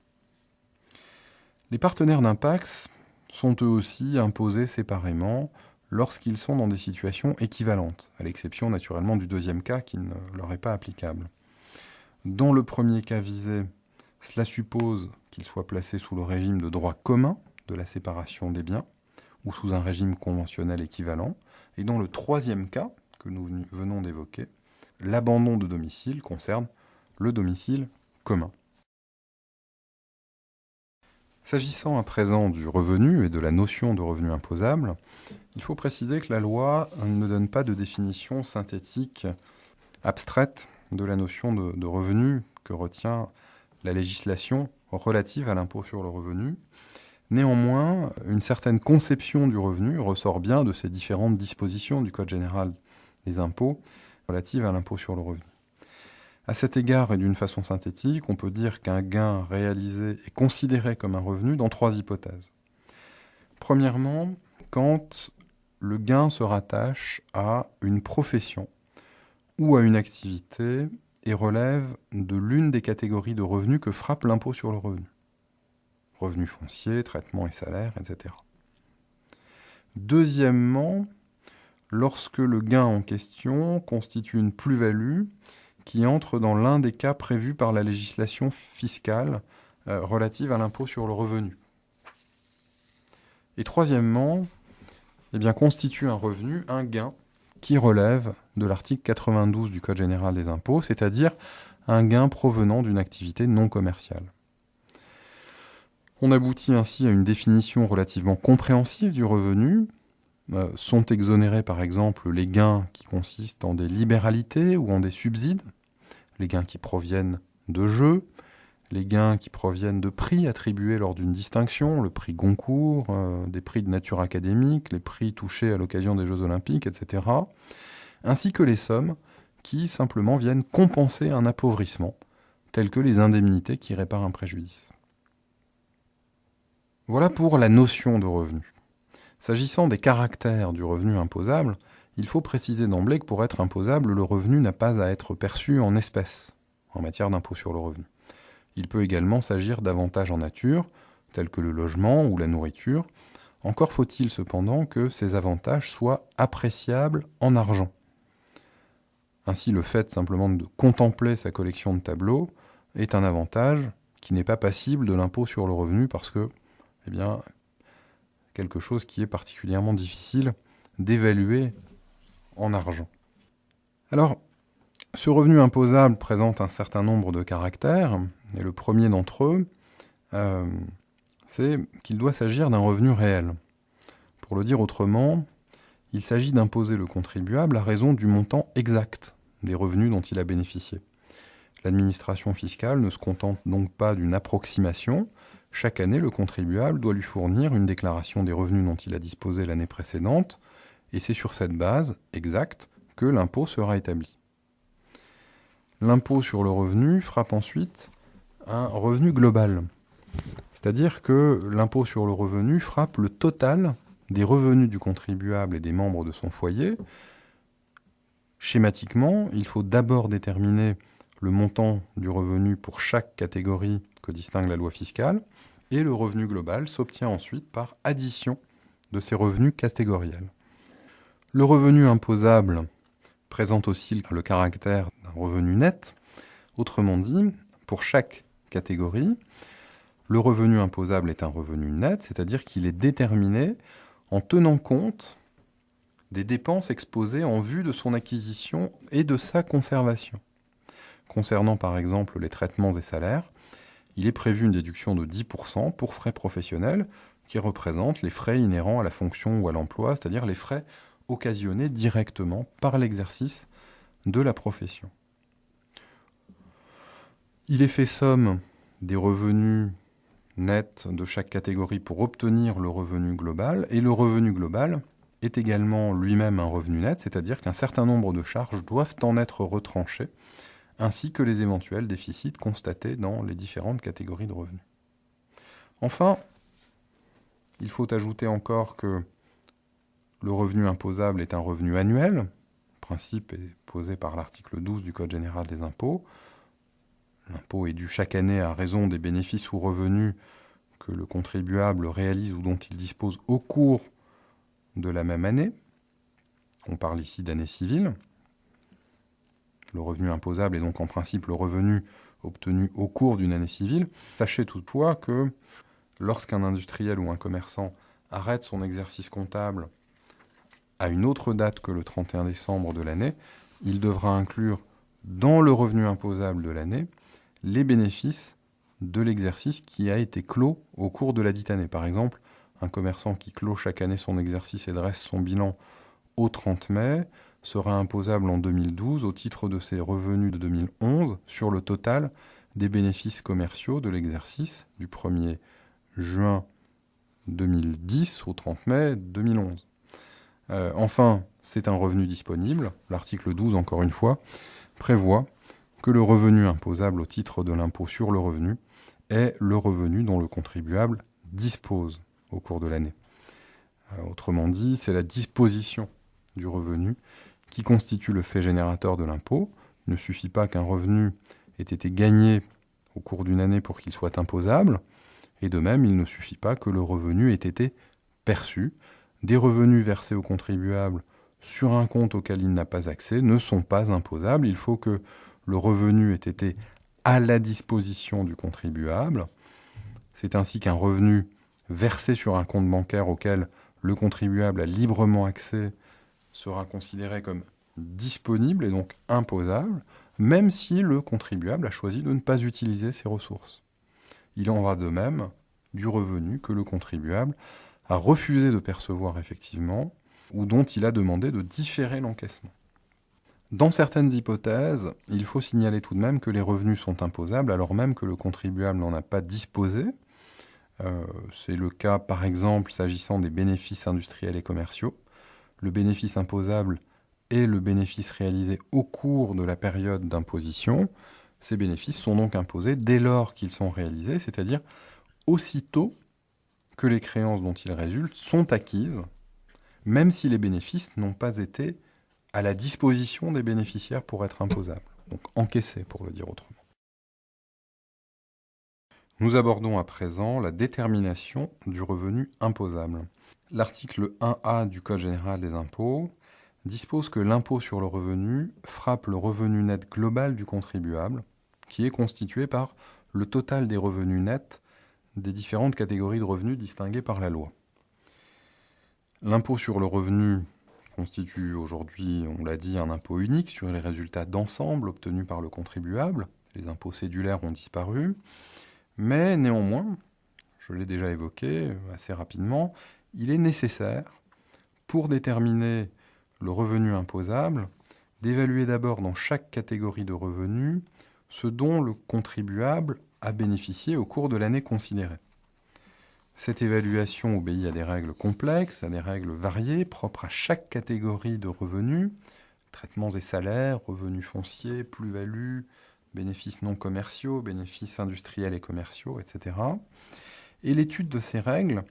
Les partenaires d'un Pacs sont eux aussi imposés séparément lorsqu'ils sont dans des situations équivalentes, à l'exception naturellement du 2e cas qui ne leur est pas applicable. Dans le premier cas visé, cela suppose qu'ils soient placés sous le régime de droit commun de la séparation des biens, ou sous un régime conventionnel équivalent, et dans le 3e cas, que nous venons d'évoquer, l'abandon de domicile concerne le domicile commun. S'agissant à présent du revenu et de la notion de revenu imposable, il faut préciser que la loi ne donne pas de définition synthétique abstraite de la notion de revenu que retient la législation relative à l'impôt sur le revenu. Néanmoins, une certaine conception du revenu ressort bien de ces différentes dispositions du Code général des impôts relatives à l'impôt sur le revenu. À cet égard et d'une façon synthétique, on peut dire qu'un gain réalisé est considéré comme un revenu dans 3 hypothèses. Premièrement, quand le gain se rattache à une profession ou à une activité et relève de l'une des catégories de revenus que frappe l'impôt sur le revenu. Revenus fonciers, traitements et salaires, etc. Deuxièmement, lorsque le gain en question constitue une plus-value qui entre dans l'un des cas prévus par la législation fiscale relative à l'impôt sur le revenu. Et troisièmement, constitue un revenu, un gain, qui relève de l'article 92 du Code général des impôts, c'est-à-dire un gain provenant d'une activité non commerciale. On aboutit ainsi à une définition relativement compréhensive du revenu. Sont exonérés par exemple les gains qui consistent en des libéralités ou en des subsides, les gains qui proviennent de jeux, les gains qui proviennent de prix attribués lors d'une distinction, le prix Goncourt, des prix de nature académique, les prix touchés à l'occasion des Jeux Olympiques, etc., ainsi que les sommes qui simplement viennent compenser un appauvrissement, telles que les indemnités qui réparent un préjudice. Voilà pour la notion de revenu. S'agissant des caractères du revenu imposable, il faut préciser d'emblée que pour être imposable, le revenu n'a pas à être perçu en espèces, en matière d'impôt sur le revenu. Il peut également s'agir d'avantages en nature, tels que le logement ou la nourriture. Encore faut-il cependant que ces avantages soient appréciables en argent. Ainsi, le fait simplement de contempler sa collection de tableaux est un avantage qui n'est pas passible de l'impôt sur le revenu parce que, quelque chose qui est particulièrement difficile d'évaluer en argent. Alors, ce revenu imposable présente un certain nombre de caractères, et le premier d'entre eux, c'est qu'il doit s'agir d'un revenu réel. Pour le dire autrement, il s'agit d'imposer le contribuable à raison du montant exact des revenus dont il a bénéficié. L'administration fiscale ne se contente donc pas d'une approximation. Chaque année, le contribuable doit lui fournir une déclaration des revenus dont il a disposé l'année précédente, et c'est sur cette base exacte que l'impôt sera établi. L'impôt sur le revenu frappe ensuite un revenu global, c'est-à-dire que l'impôt sur le revenu frappe le total des revenus du contribuable et des membres de son foyer. Schématiquement, il faut d'abord déterminer le montant du revenu pour chaque catégorie que distingue la loi fiscale, et le revenu global s'obtient ensuite par addition de ces revenus catégoriels. Le revenu imposable présente aussi le caractère d'un revenu net. Autrement dit, pour chaque catégorie, le revenu imposable est un revenu net, c'est-à-dire qu'il est déterminé en tenant compte des dépenses exposées en vue de son acquisition et de sa conservation. Concernant par exemple les traitements et salaires, il est prévu une déduction de 10% pour frais professionnels qui représentent les frais inhérents à la fonction ou à l'emploi, c'est-à-dire les frais occasionnés directement par l'exercice de la profession. Il est fait somme des revenus nets de chaque catégorie pour obtenir le revenu global, et le revenu global est également lui-même un revenu net, c'est-à-dire qu'un certain nombre de charges doivent en être retranchées, ainsi que les éventuels déficits constatés dans les différentes catégories de revenus. Enfin, il faut ajouter encore que le revenu imposable est un revenu annuel. Le principe est posé par l'article 12 du Code général des impôts. L'impôt est dû chaque année à raison des bénéfices ou revenus que le contribuable réalise ou dont il dispose au cours de la même année. On parle ici d'année civile. Le revenu imposable est donc en principe le revenu obtenu au cours d'une année civile. Sachez toutefois que lorsqu'un industriel ou un commerçant arrête son exercice comptable à une autre date que le 31 décembre de l'année, il devra inclure dans le revenu imposable de l'année les bénéfices de l'exercice qui a été clos au cours de la dite année. Par exemple, un commerçant qui clôt chaque année son exercice et dresse son bilan au 30 mai sera imposable en 2012 au titre de ses revenus de 2011 sur le total des bénéfices commerciaux de l'exercice du 1er juin 2010 au 30 mai 2011. Enfin, c'est un revenu disponible. L'article 12, encore une fois, prévoit que le revenu imposable au titre de l'impôt sur le revenu est le revenu dont le contribuable dispose au cours de l'année. Autrement dit, c'est la disposition du revenu qui constitue le fait générateur de l'impôt. Il ne suffit pas qu'un revenu ait été gagné au cours d'une année pour qu'il soit imposable, et de même, il ne suffit pas que le revenu ait été perçu. Des revenus versés au contribuable sur un compte auquel il n'a pas accès ne sont pas imposables. Il faut que le revenu ait été à la disposition du contribuable, C'est ainsi qu'un revenu versé sur un compte bancaire auquel le contribuable a librement accès sera considéré comme disponible et donc imposable, même si le contribuable a choisi de ne pas utiliser ses ressources. Il en va de même du revenu que le contribuable a refusé de percevoir effectivement ou dont il a demandé de différer l'encaissement. Dans certaines hypothèses, il faut signaler tout de même que les revenus sont imposables alors même que le contribuable n'en a pas disposé. C'est le cas par exemple s'agissant des bénéfices industriels et commerciaux. Le bénéfice imposable est le bénéfice réalisé au cours de la période d'imposition. Ces bénéfices sont donc imposés dès lors qu'ils sont réalisés, c'est-à-dire aussitôt que les créances dont ils résultent sont acquises, même si les bénéfices n'ont pas été à la disposition des bénéficiaires pour être imposables, donc encaissés pour le dire autrement. Nous abordons à présent la détermination du revenu imposable. L'article 1A du Code général des impôts dispose que l'impôt sur le revenu frappe le revenu net global du contribuable, qui est constitué par le total des revenus nets des différentes catégories de revenus distinguées par la loi. L'impôt sur le revenu constitue aujourd'hui, on l'a dit, un impôt unique sur les résultats d'ensemble obtenus par le contribuable. Les impôts cédulaires ont disparu, mais néanmoins, je l'ai déjà évoqué assez rapidement, il est nécessaire, pour déterminer le revenu imposable, d'évaluer d'abord dans chaque catégorie de revenus ce dont le contribuable a bénéficié au cours de l'année considérée. Cette évaluation obéit à des règles complexes, à des règles variées, propres à chaque catégorie de revenus, traitements et salaires, revenus fonciers, plus-values, bénéfices non commerciaux, bénéfices industriels et commerciaux, etc. Et l'étude de ces règles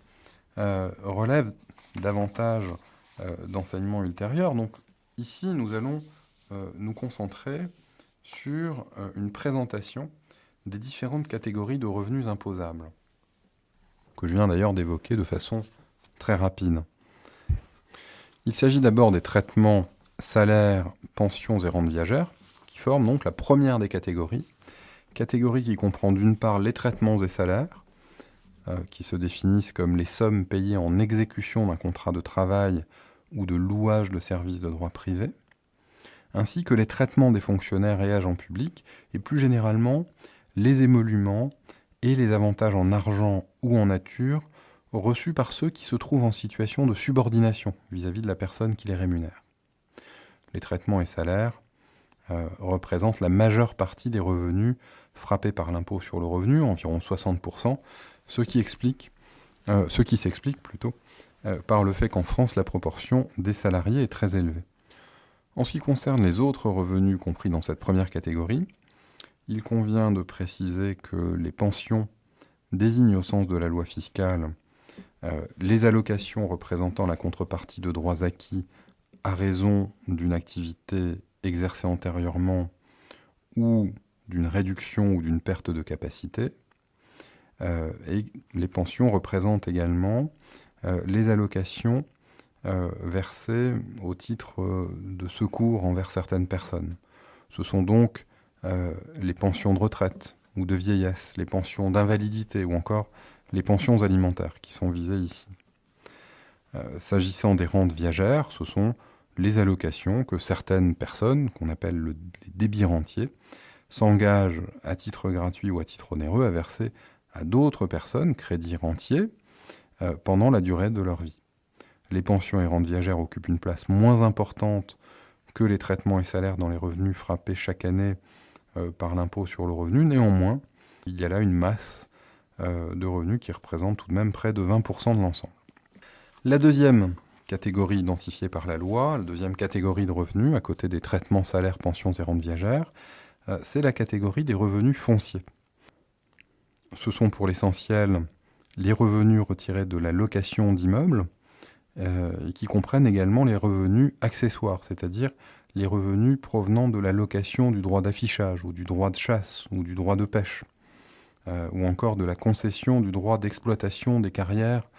relève davantage d'enseignements ultérieurs. Donc ici, nous allons nous concentrer sur une présentation des différentes catégories de revenus imposables, que je viens d'ailleurs d'évoquer de façon très rapide. Il s'agit d'abord des traitements salaires, pensions et rentes viagères, qui forment donc la première des catégories. Catégorie qui comprend d'une part les traitements et salaires, qui se définissent comme les sommes payées en exécution d'un contrat de travail ou de louage de services de droit privé, ainsi que les traitements des fonctionnaires et agents publics, et plus généralement les émoluments et les avantages en argent ou en nature reçus par ceux qui se trouvent en situation de subordination vis-à-vis de la personne qui les rémunère. Les traitements et salaires représentent la majeure partie des revenus frappés par l'impôt sur le revenu, environ 60%, ce qui s'explique plutôt par le fait qu'en France, la proportion des salariés est très élevée. En ce qui concerne les autres revenus compris dans cette première catégorie, il convient de préciser que les pensions désignent au sens de la loi fiscale les allocations représentant la contrepartie de droits acquis à raison d'une activité exercée antérieurement ou d'une réduction ou d'une perte de capacité. Et les pensions représentent également les allocations versées au titre de secours envers certaines personnes. Ce sont donc les pensions de retraite ou de vieillesse, les pensions d'invalidité ou encore les pensions alimentaires qui sont visées ici. S'agissant des rentes viagères, ce sont les allocations que certaines personnes, qu'on appelle les débits rentiers, s'engagent à titre gratuit ou à titre onéreux à verser à d'autres personnes, crédits rentiers, pendant la durée de leur vie. Les pensions et rentes viagères occupent une place moins importante que les traitements et salaires dans les revenus frappés chaque année par l'impôt sur le revenu. Néanmoins, il y a là une masse de revenus qui représente tout de même près de 20% de l'ensemble. La deuxième catégorie identifiée par la loi, la deuxième catégorie de revenus, à côté des traitements, salaires, pensions et rentes viagères, c'est la catégorie des revenus fonciers. Ce sont pour l'essentiel les revenus retirés de la location d'immeubles et qui comprennent également les revenus accessoires, c'est-à-dire les revenus provenant de la location du droit d'affichage ou du droit de chasse ou du droit de pêche ou encore de la concession du droit d'exploitation des carrières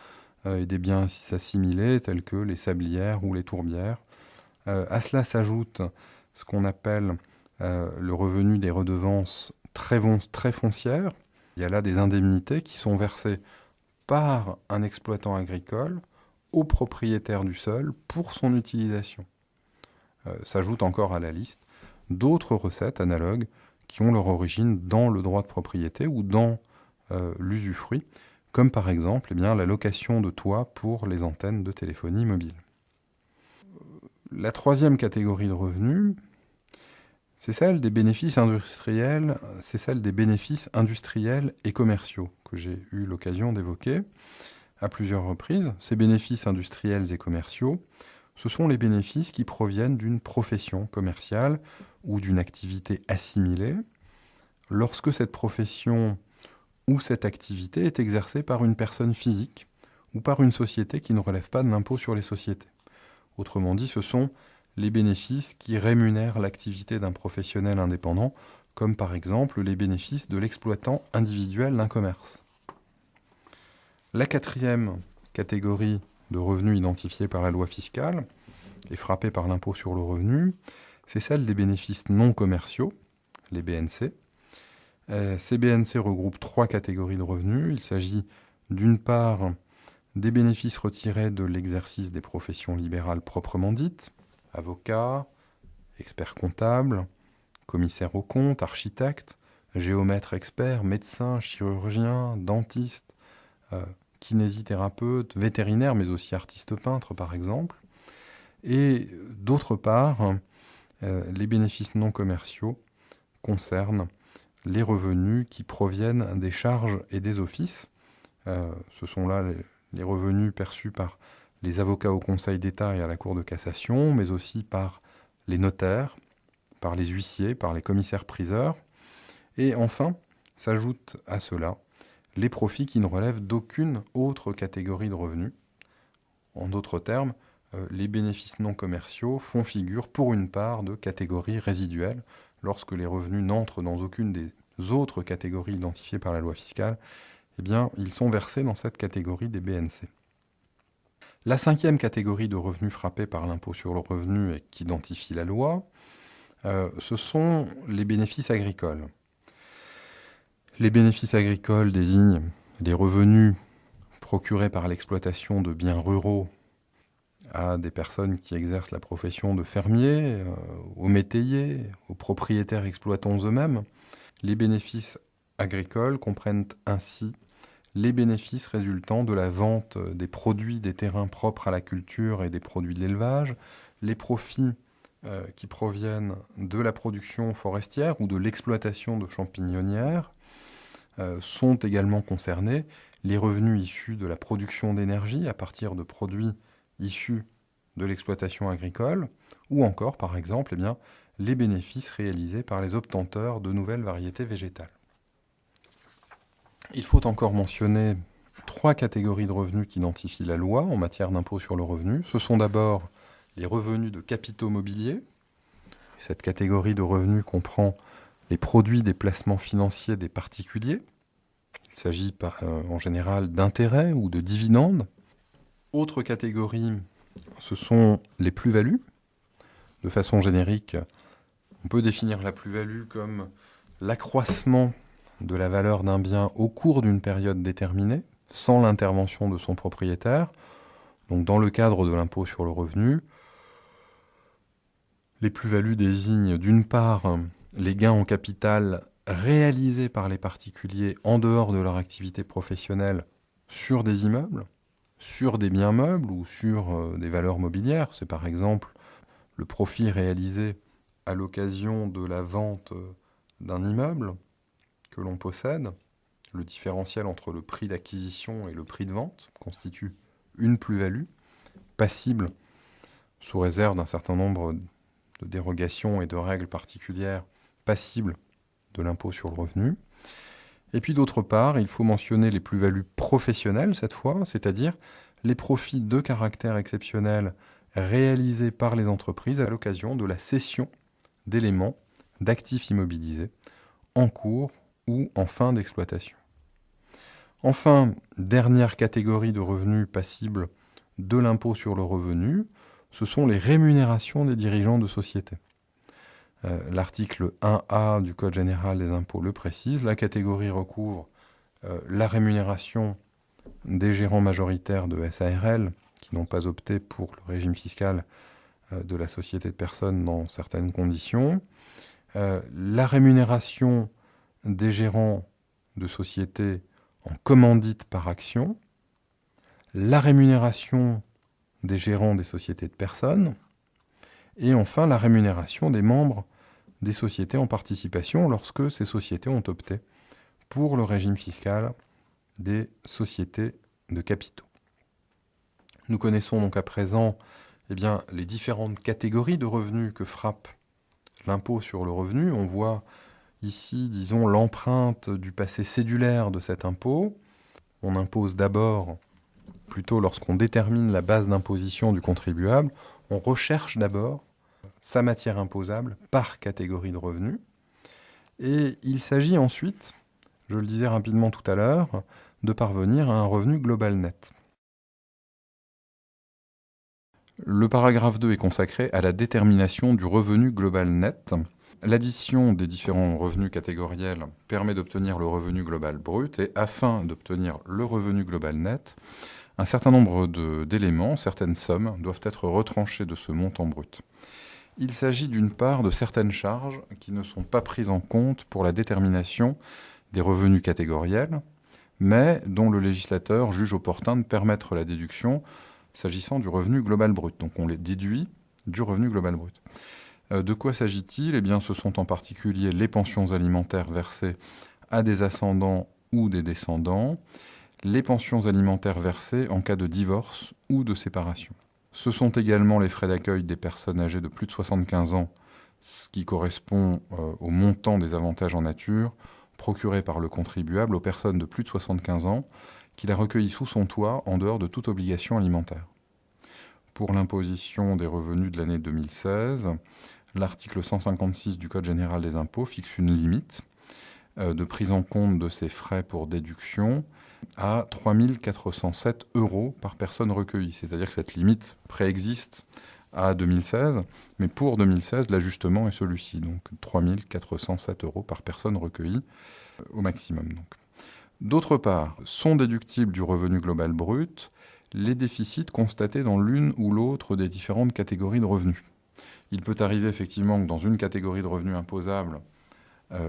et des biens assimilés tels que les sablières ou les tourbières. À cela s'ajoute ce qu'on appelle le revenu des redevances très foncières, Il y a là des indemnités qui sont versées par un exploitant agricole au propriétaire du sol pour son utilisation. S'ajoutent encore à la liste d'autres recettes analogues qui ont leur origine dans le droit de propriété ou dans l'usufruit, comme par exemple la location de toit pour les antennes de téléphonie mobile. La troisième catégorie de revenus, c'est celle des bénéfices industriels, et commerciaux que j'ai eu l'occasion d'évoquer à plusieurs reprises. Ces bénéfices industriels et commerciaux, ce sont les bénéfices qui proviennent d'une profession commerciale ou d'une activité assimilée, lorsque cette profession ou cette activité est exercée par une personne physique ou par une société qui ne relève pas de l'impôt sur les sociétés. Autrement dit, ce sont les bénéfices qui rémunèrent l'activité d'un professionnel indépendant, comme par exemple les bénéfices de l'exploitant individuel d'un commerce. La quatrième catégorie de revenus identifiés par la loi fiscale et frappés par l'impôt sur le revenu, c'est celle des bénéfices non commerciaux, les BNC. Ces BNC regroupent trois catégories de revenus. Il s'agit d'une part des bénéfices retirés de l'exercice des professions libérales proprement dites, avocats, experts comptables, commissaires aux comptes, architectes, géomètres experts, médecins, chirurgiens, dentistes, kinésithérapeutes, vétérinaires, mais aussi artistes peintres par exemple. Et d'autre part, les bénéfices non commerciaux concernent les revenus qui proviennent des charges et des offices. Ce sont là les revenus perçus par les avocats au Conseil d'État et à la Cour de cassation, mais aussi par les notaires, par les huissiers, par les commissaires-priseurs. Et enfin, s'ajoutent à cela les profits qui ne relèvent d'aucune autre catégorie de revenus. En d'autres termes, les bénéfices non commerciaux font figure pour une part de catégorie résiduelle. Lorsque les revenus n'entrent dans aucune des autres catégories identifiées par la loi fiscale, eh bien, ils sont versés dans cette catégorie des BNC. La cinquième catégorie de revenus frappés par l'impôt sur le revenu et qu'identifie la loi, ce sont les bénéfices agricoles. Les bénéfices agricoles désignent des revenus procurés par l'exploitation de biens ruraux à des personnes qui exercent la profession de fermier, aux métayers, aux propriétaires exploitants eux-mêmes. Les bénéfices agricoles comprennent ainsi les bénéfices résultant de la vente des produits des terrains propres à la culture et des produits de l'élevage, les profits qui proviennent de la production forestière ou de l'exploitation de champignonnières, sont également concernés les revenus issus de la production d'énergie à partir de produits issus de l'exploitation agricole, ou encore, par exemple, les bénéfices réalisés par les obtenteurs de nouvelles variétés végétales. Il faut encore mentionner trois catégories de revenus qu'identifie la loi en matière d'impôt sur le revenu. Ce sont d'abord les revenus de capitaux mobiliers. Cette catégorie de revenus comprend les produits des placements financiers des particuliers. Il s'agit en général d'intérêts ou de dividendes. Autre catégorie, ce sont les plus-values. De façon générique, on peut définir la plus-value comme l'accroissement de la valeur d'un bien au cours d'une période déterminée, sans l'intervention de son propriétaire. Donc dans le cadre de l'impôt sur le revenu, les plus-values désignent d'une part les gains en capital réalisés par les particuliers en dehors de leur activité professionnelle sur des immeubles, sur des biens meubles ou sur des valeurs mobilières. C'est par exemple le profit réalisé à l'occasion de la vente d'un immeuble que l'on possède. Le différentiel entre le prix d'acquisition et le prix de vente constitue une plus-value passible sous réserve d'un certain nombre de dérogations et de règles particulières passibles de l'impôt sur le revenu. Et puis d'autre part, il faut mentionner les plus-values professionnelles cette fois, c'est-à-dire les profits de caractère exceptionnel réalisés par les entreprises à l'occasion de la cession d'éléments d'actifs immobilisés en cours ou en fin d'exploitation. Enfin, dernière catégorie de revenus passibles de l'impôt sur le revenu, ce sont les rémunérations des dirigeants de société. L'article 1A du Code général des impôts le précise, la catégorie recouvre la rémunération des gérants majoritaires de SARL qui n'ont pas opté pour le régime fiscal de la société de personnes dans certaines conditions, la rémunération des gérants de sociétés en commandite par action, la rémunération des gérants des sociétés de personnes, et enfin la rémunération des membres des sociétés en participation lorsque ces sociétés ont opté pour le régime fiscal des sociétés de capitaux. Nous connaissons donc à présent les différentes catégories de revenus que frappe l'impôt sur le revenu. On voit ici, disons, l'empreinte du passé cédulaire de cet impôt. On impose d'abord, plutôt lorsqu'on détermine la base d'imposition du contribuable, on recherche d'abord sa matière imposable par catégorie de revenus. Et il s'agit ensuite, je le disais rapidement tout à l'heure, de parvenir à un revenu global net. Le paragraphe 2 est consacré à la détermination du revenu global net. L'addition des différents revenus catégoriels permet d'obtenir le revenu global brut et afin d'obtenir le revenu global net, un certain nombre d'éléments, certaines sommes, doivent être retranchées de ce montant brut. Il s'agit d'une part de certaines charges qui ne sont pas prises en compte pour la détermination des revenus catégoriels, mais dont le législateur juge opportun de permettre la déduction s'agissant du revenu global brut. Donc on les déduit du revenu global brut. De quoi s'agit-il ? Eh bien, ce sont en particulier les pensions alimentaires versées à des ascendants ou des descendants, les pensions alimentaires versées en cas de divorce ou de séparation. Ce sont également les frais d'accueil des personnes âgées de plus de 75 ans, ce qui correspond au montant des avantages en nature procurés par le contribuable aux personnes de plus de 75 ans qu'il a recueillis sous son toit en dehors de toute obligation alimentaire. Pour l'imposition des revenus de l'année 2016, l'article 156 du Code général des impôts fixe une limite de prise en compte de ces frais pour déduction à 3 407 € par personne recueillie. C'est-à-dire que cette limite préexiste à 2016, mais pour 2016, l'ajustement est celui-ci, donc 3 407 € par personne recueillie au maximum. Donc. D'autre part, sont déductibles du revenu global brut les déficits constatés dans l'une ou l'autre des différentes catégories de revenus. Il peut arriver effectivement que dans une catégorie de revenus imposables,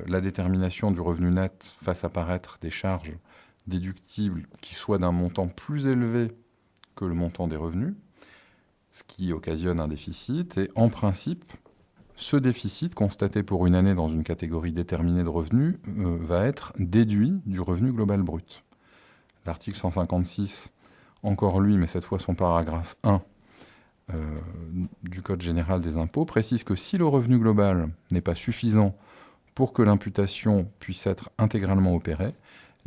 la détermination du revenu net fasse apparaître des charges déductibles qui soient d'un montant plus élevé que le montant des revenus, ce qui occasionne un déficit. Et en principe, ce déficit constaté pour une année dans une catégorie déterminée de revenus va être déduit du revenu global brut. L'article 156, encore lui, mais cette fois son paragraphe 1 du Code général des impôts, précise que si le revenu global n'est pas suffisant pour que l'imputation puisse être intégralement opérée,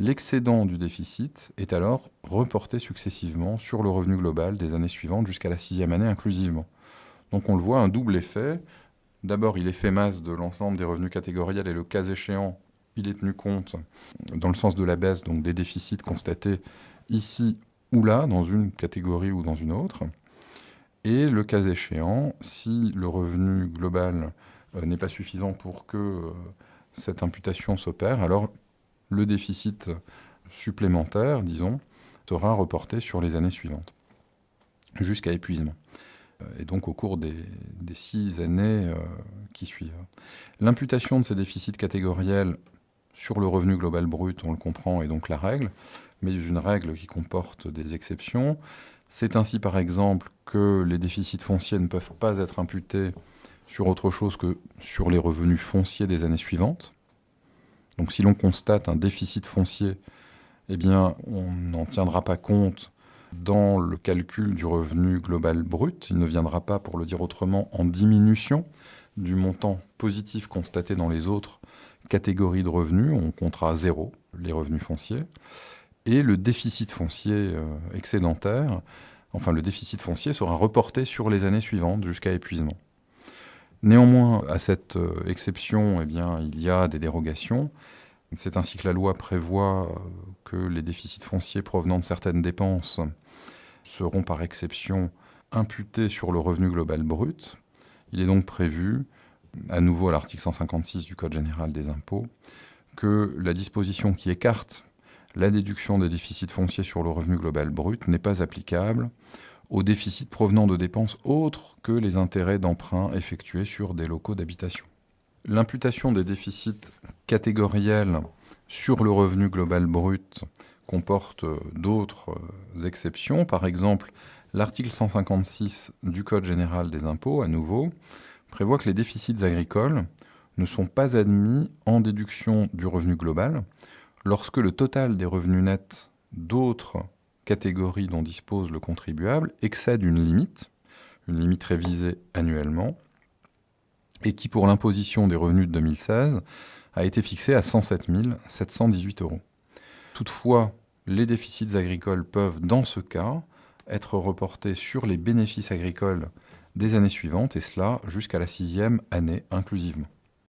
l'excédent du déficit est alors reporté successivement sur le revenu global des années suivantes jusqu'à la 6e année inclusivement. Donc on le voit, un double effet. D'abord, il est fait masse de l'ensemble des revenus catégoriels et le cas échéant, il est tenu compte dans le sens de la baisse donc des déficits constatés ici ou là, dans une catégorie ou dans une autre. Et le cas échéant, si le revenu global n'est pas suffisant pour que cette imputation s'opère, alors le déficit supplémentaire, disons, sera reporté sur les années suivantes, jusqu'à épuisement. Et donc au cours des 6 années qui suivent. L'imputation de ces déficits catégoriels sur le revenu global brut, on le comprend, est donc la règle, mais une règle qui comporte des exceptions. C'est ainsi, par exemple, que les déficits fonciers ne peuvent pas être imputés sur autre chose que sur les revenus fonciers des années suivantes. Donc si l'on constate un déficit foncier, eh bien, on n'en tiendra pas compte dans le calcul du revenu global brut. Il ne viendra pas, pour le dire autrement, en diminution du montant positif constaté dans les autres catégories de revenus. On comptera à zéro les revenus fonciers. Et le déficit foncier excédentaire, enfin le déficit foncier sera reporté sur les années suivantes jusqu'à épuisement. Néanmoins, à cette exception, eh bien, il y a des dérogations. C'est ainsi que la loi prévoit que les déficits fonciers provenant de certaines dépenses seront par exception imputés sur le revenu global brut. Il est donc prévu, à nouveau à l'article 156 du Code général des impôts, que la disposition qui écarte la déduction des déficits fonciers sur le revenu global brut n'est pas applicable aux déficits provenant de dépenses autres que les intérêts d'emprunt effectués sur des locaux d'habitation. L'imputation des déficits catégoriels sur le revenu global brut comporte d'autres exceptions. Par exemple, l'article 156 du Code général des impôts, à nouveau, prévoit que les déficits agricoles ne sont pas admis en déduction du revenu global lorsque le total des revenus nets d'autres catégories dont dispose le contribuable excède une limite révisée annuellement, et qui, pour l'imposition des revenus de 2016, a été fixée à 107 718 €. Toutefois, les déficits agricoles peuvent, dans ce cas, être reportés sur les bénéfices agricoles des années suivantes, et cela jusqu'à la 6e année inclusivement.